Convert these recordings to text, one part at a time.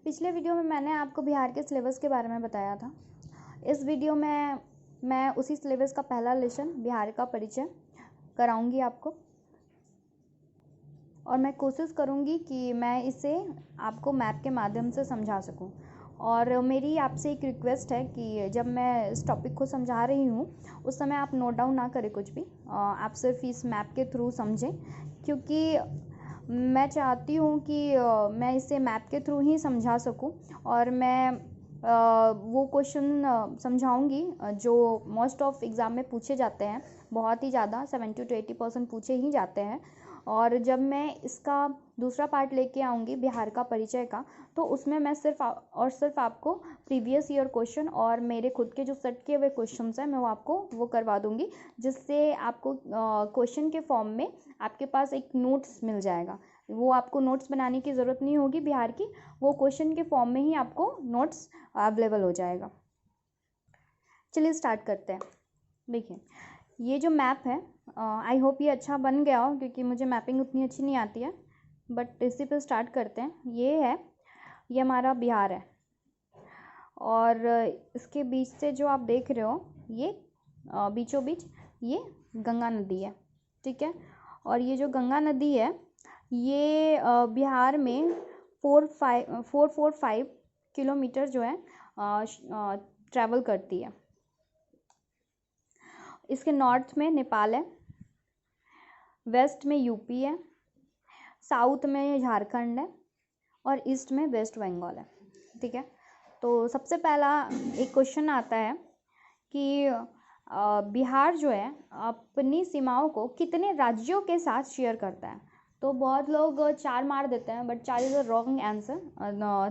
पिछले वीडियो में मैंने आपको बिहार के सिलेबस के बारे में बताया था। इस वीडियो में मैं उसी सिलेबस का पहला लेसन बिहार का परिचय कराऊंगी आपको, और मैं कोशिश करूंगी कि मैं इसे आपको मैप के माध्यम से समझा सकूं। और मेरी आपसे एक रिक्वेस्ट है कि जब मैं इस टॉपिक को समझा रही हूं उस समय आप नोट डाउन ना करें कुछ भी, आप सिर्फ इस मैप के थ्रू समझें, क्योंकि मैं चाहती हूँ कि मैं इसे मैप के थ्रू ही समझा सकूँ। और मैं वो क्वेश्चन समझाऊँगी जो मोस्ट ऑफ एग्ज़ाम में पूछे जाते हैं, बहुत ही ज़्यादा 70 to 80% पूछे ही जाते हैं। और जब मैं इसका दूसरा पार्ट लेके आऊँगी बिहार का परिचय का, तो उसमें मैं सिर्फ आपको प्रीवियस ईयर क्वेश्चन और मेरे खुद के जो सेट किए हुए क्वेश्चंस हैं मैं वो आपको वो करवा दूँगी, जिससे आपको क्वेश्चन के फॉर्म में आपके पास एक नोट्स मिल जाएगा। वो आपको नोट्स बनाने की ज़रूरत नहीं होगी बिहार की, वो क्वेश्चन के फॉर्म में ही आपको नोट्स अवेलेबल हो जाएगा। चलिए स्टार्ट करते हैं। देखिए, ये जो मैप है, आई होप ये अच्छा बन गया हो, क्योंकि मुझे मैपिंग उतनी अच्छी नहीं आती है, बट इसी पे स्टार्ट करते हैं। ये हमारा बिहार है, और इसके बीच से जो आप देख रहे हो ये बीचों बीच ये गंगा नदी है, ठीक है। और ये जो गंगा नदी है ये बिहार में 445 किलोमीटर जो है ट्रैवल करती है। इसके नॉर्थ में नेपाल है, वेस्ट में यूपी है, साउथ में झारखंड है, और ईस्ट में वेस्ट बंगाल है, ठीक है। तो सबसे पहला एक क्वेश्चन आता है कि बिहार जो है अपनी सीमाओं को कितने राज्यों के साथ शेयर करता है। तो बहुत लोग 4 मार देते हैं, but 4 is a wrong answer,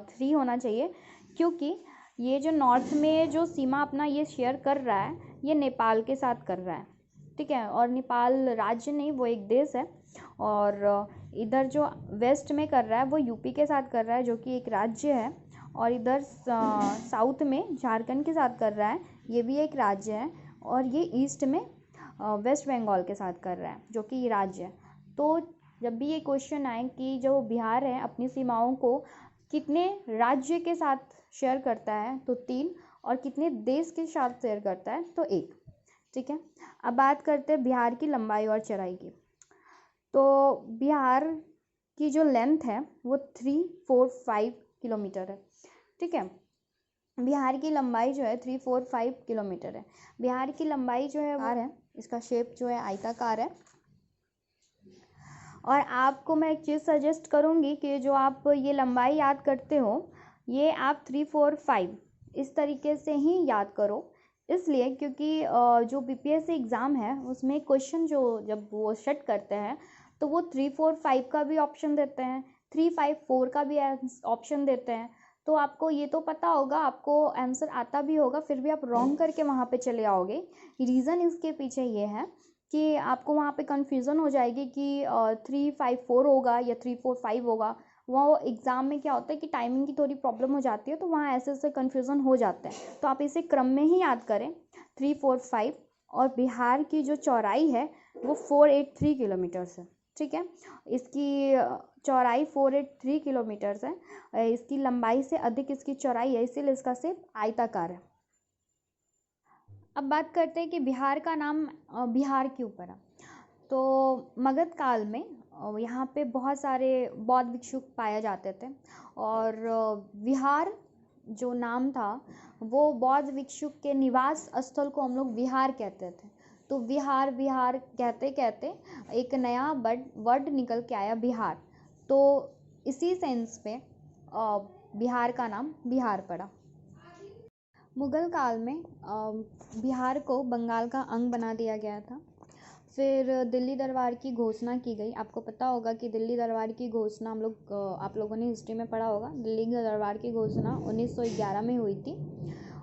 3 होना चाहिए, क्योंकि ये जो नॉर्थ में जो सीमा अपना ये शेयर कर रहा है ये नेपाल के साथ कर रहा है, ठीक है। और नेपाल राज्य नहीं, वो एक देश है। और इधर जो वेस्ट में कर रहा है वो यूपी के साथ कर रहा है, जो कि एक राज्य है। और इधर साउथ में झारखंड के साथ कर रहा है, ये भी एक राज्य है। और ये ईस्ट में वेस्ट बंगाल के साथ कर रहा है, जो कि राज्य है। तो जब भी ये क्वेश्चन आए कि जो बिहार है अपनी सीमाओं को कितने राज्य के साथ शेयर करता है, तो 3, और कितने देश के साथ शेयर करता है, तो 1, ठीक है। अब बात करते हैं बिहार की लंबाई और चौड़ाई की। तो बिहार की जो लेंथ है वो 345 किलोमीटर है, ठीक है। बिहार की लंबाई जो है 345 किलोमीटर है। बिहार की लंबाई जो है वो इसका शेप जो है आयताकार है। और आपको मैं एक चीज़ सजेस्ट करूँगी कि जो आप ये लंबाई याद करते हो ये आप 345 इस तरीके से ही याद करो, इसलिए क्योंकि जो बीपीएससी एग्ज़ाम है उसमें क्वेश्चन जो जब वो सेट करते हैं तो वो 345 का भी ऑप्शन देते हैं, 354 का भी ऑप्शन देते हैं। तो आपको ये तो पता होगा, आपको आंसर आता भी होगा, फिर भी आप रॉन्ग करके वहाँ पे चले आओगे। रीज़न इसके पीछे ये है कि आपको वहाँ पे कन्फ्यूज़न हो जाएगी कि 354 होगा या 345 होगा। वो एग्ज़ाम में क्या होता है कि टाइमिंग की थोड़ी प्रॉब्लम हो जाती है, तो वहाँ ऐसे कन्फ्यूज़न हो जाता है। तो आप इसे क्रम में ही याद करें, 345। और बिहार की जो चौड़ाई है वो 483 किलोमीटर्स है, ठीक है। इसकी चौड़ाई 483 किलोमीटर्स है। इसकी लंबाई से अधिक इसकी चौड़ाई है, इसीलिए इसका शेप आयताकार है। अब बात करते हैं कि बिहार का नाम बिहार क्यों पड़ा। तो मगध काल में यहाँ पे बहुत सारे बौद्ध भिक्षु पाए जाते थे, और विहार जो नाम था वो बौद्ध भिक्षु के निवास स्थल को हम लोग विहार कहते थे। तो विहार विहार कहते कहते एक नया वर्ड निकल के आया बिहार। तो इसी सेंस पे बिहार का नाम बिहार पड़ा। मुगल काल में बिहार को बंगाल का अंग बना दिया गया था। फिर दिल्ली दरबार की घोषणा की गई। आपको पता होगा कि दिल्ली दरबार की घोषणा आप लोगों ने हिस्ट्री में पढ़ा होगा। दिल्ली दरबार की घोषणा 1911 में हुई थी।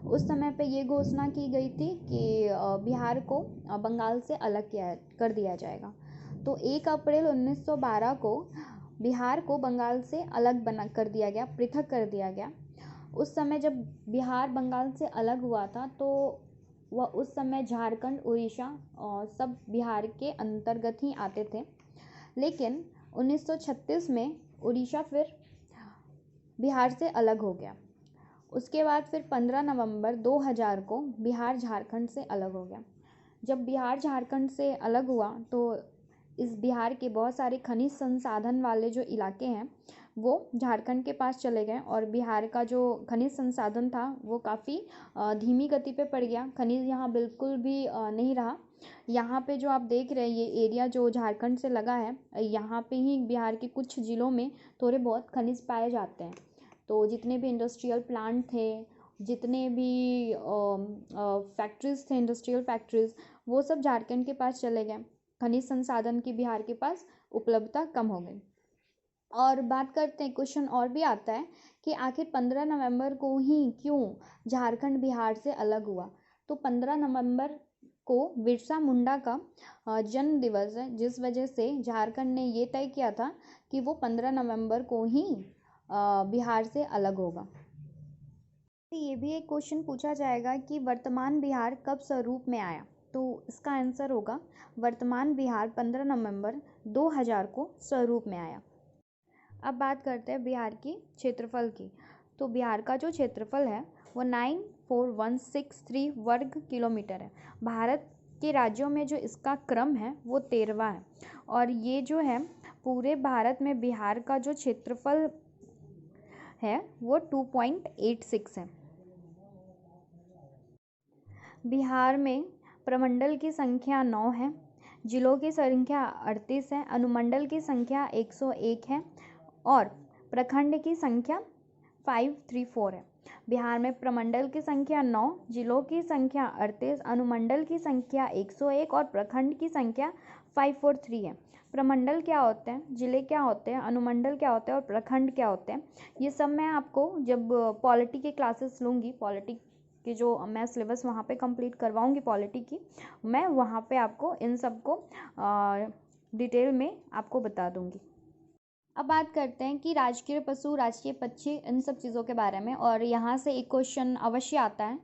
उस समय पे ये घोषणा की गई थी कि बिहार को बंगाल से अलग कर दिया जाएगा। तो 1 अप्रैल 1912 को बिहार को बंगाल से अलग कर दिया गया, पृथक कर दिया गया। उस समय जब बिहार बंगाल से अलग हुआ था तो वह उस समय झारखंड, उड़ीसा और सब बिहार के अंतर्गत ही आते थे। लेकिन 1936 में उड़ीसा फिर बिहार से अलग हो गया। उसके बाद फिर 15 नवंबर 2000 को बिहार झारखंड से अलग हो गया। जब बिहार झारखंड से अलग हुआ तो इस बिहार के बहुत सारे खनिज संसाधन वाले जो इलाके हैं वो झारखंड के पास चले गए और बिहार का जो खनिज संसाधन था वो काफ़ी धीमी गति पे पड़ गया। खनिज यहाँ बिल्कुल भी नहीं रहा। यहाँ पे जो आप देख रहे हैं ये एरिया जो झारखंड से लगा है, यहाँ पे ही बिहार के कुछ ज़िलों में थोड़े बहुत खनिज पाए जाते हैं। तो जितने भी इंडस्ट्रियल प्लांट थे, जितने भी फैक्ट्रीज थे, इंडस्ट्रियल फैक्ट्रीज, वो सब झारखंड के पास चले गए। खनिज संसाधन की बिहार के पास उपलब्धता कम हो गई। और बात करते हैं, क्वेश्चन और भी आता है कि आखिर 15 नवंबर को ही क्यों झारखंड बिहार से अलग हुआ। तो 15 नवंबर को बिरसा मुंडा का जन्म दिवस है, जिस वजह से झारखंड ने ये तय किया था कि वो 15 नवंबर को ही बिहार से अलग होगा। ये भी एक क्वेश्चन पूछा जाएगा कि वर्तमान बिहार कब स्वरूप में आया। तो इसका आंसर होगा वर्तमान बिहार 15 नवंबर 2000 को स्वरूप में आया। अब बात करते हैं बिहार की क्षेत्रफल की। तो बिहार का जो क्षेत्रफल है वो 94163 वर्ग किलोमीटर है। भारत के राज्यों में जो इसका क्रम है वो 13वां है। और ये जो है पूरे भारत में बिहार का जो क्षेत्रफल है वो 2.86 है। बिहार में प्रमंडल की संख्या 9 है, जिलों की संख्या 38 है, अनुमंडल की संख्या 101 है और प्रखंड की संख्या 534 है। बिहार में प्रमंडल की संख्या 9, जिलों की संख्या 38, अनुमंडल की संख्या 101 और प्रखंड की संख्या 543 है। प्रमंडल क्या होते हैं, जिले क्या होते हैं, अनुमंडल क्या होते हैं और प्रखंड क्या होते हैं, ये सब मैं आपको जब पॉलिटी की क्लासेस लूँगी, पॉलिटी की जो मैं सिलेबस वहाँ पे कंप्लीट करवाऊँगी पॉलिटी की, मैं वहाँ पे आपको इन सब को डिटेल में आपको बता दूँगी। अब बात करते हैं कि राजकीय पशु, राष्ट्रीय पक्षी, इन सब चीज़ों के बारे में। और यहाँ से एक क्वेश्चन अवश्य आता है।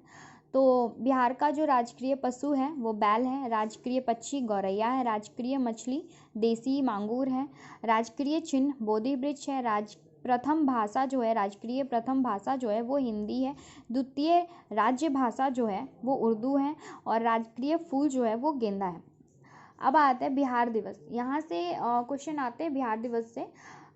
तो बिहार का जो राजकीय पशु है वो बैल है, राजकीय पक्षी गौरैया है, राजकीय मछली देसी मांगूर है, राजकीय चिन्ह बोधि वृक्ष है, प्रथम भाषा जो है, राजकीय प्रथम भाषा जो है वो हिंदी है, द्वितीय राज्य भाषा जो है वो उर्दू है और राजकीय फूल जो है वो गेंदा है। अब आते हैं बिहार दिवस। यहाँ से क्वेश्चन आते हैं बिहार दिवस से।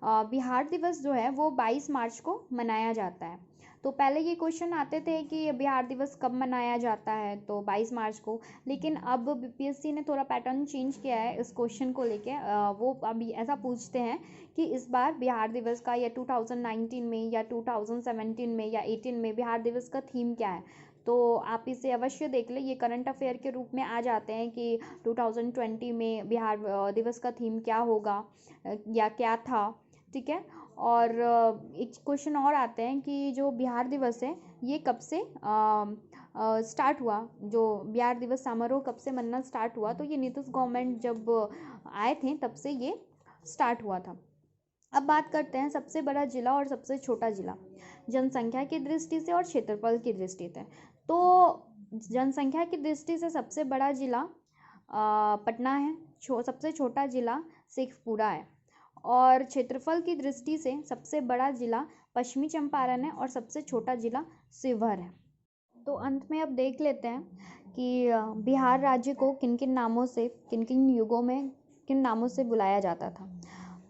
बिहार दिवस जो है वो 22 मार्च को मनाया जाता है। तो पहले ये क्वेश्चन आते थे कि बिहार दिवस कब मनाया जाता है, तो 22 मार्च को। लेकिन अब बीपीएससी ने थोड़ा पैटर्न चेंज किया है इस क्वेश्चन को लेके। वो अभी ऐसा पूछते हैं कि इस बार बिहार दिवस का या 2019 में या 2017 में या 18 में बिहार दिवस का थीम क्या है। तो आप इसे अवश्य देख लें, ये करंट अफेयर के रूप में आ जाते हैं कि 2020 में बिहार दिवस का थीम क्या होगा या क्या था, ठीक है। और एक क्वेश्चन और आते हैं कि जो बिहार दिवस है ये कब से स्टार्ट हुआ, जो बिहार दिवस समारोह कब से मनना स्टार्ट हुआ। तो ये नीतीश गवर्नमेंट जब आए थे तब से ये स्टार्ट हुआ था। अब बात करते हैं सबसे बड़ा जिला और सबसे छोटा जिला, जनसंख्या की दृष्टि से और क्षेत्रफल की दृष्टि से। तो जनसंख्या की दृष्टि से सबसे बड़ा जिला पटना है, सबसे छोटा जिला शेखपुरा है और क्षेत्रफल की दृष्टि से सबसे बड़ा जिला पश्चिमी चंपारण है और सबसे छोटा जिला शिवहर है। तो अंत में अब देख लेते हैं कि बिहार राज्य को किन किन नामों से, किन किन युगों में किन नामों से बुलाया जाता था।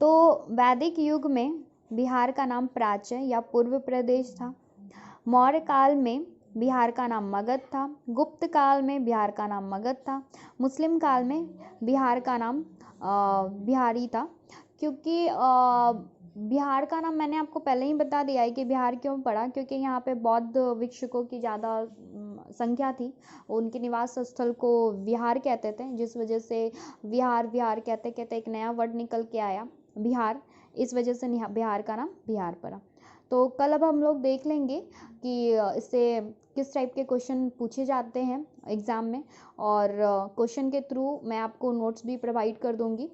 तो वैदिक युग में बिहार का नाम प्राच्य या पूर्व प्रदेश था। मौर्य काल में बिहार का नाम मगध था। गुप्त काल में बिहार का नाम मगध था। मुस्लिम काल में बिहार का नाम बिहारी था। क्योंकि बिहार का नाम मैंने आपको पहले ही बता दिया है कि बिहार क्यों पड़ा, क्योंकि यहाँ पे बौद्ध भिक्षुकों की ज़्यादा संख्या थी। उनके निवास स्थल को विहार कहते थे, जिस वजह से विहार विहार कहते कहते एक नया वर्ड निकल के आया बिहार, इस वजह से बिहार का नाम बिहार पड़ा। तो कल अब हम लोग देख लेंगे कि इससे किस टाइप के क्वेश्चन पूछे जाते हैं एग्ज़ाम में, और क्वेश्चन के थ्रू मैं आपको नोट्स भी प्रोवाइड कर दूँगी।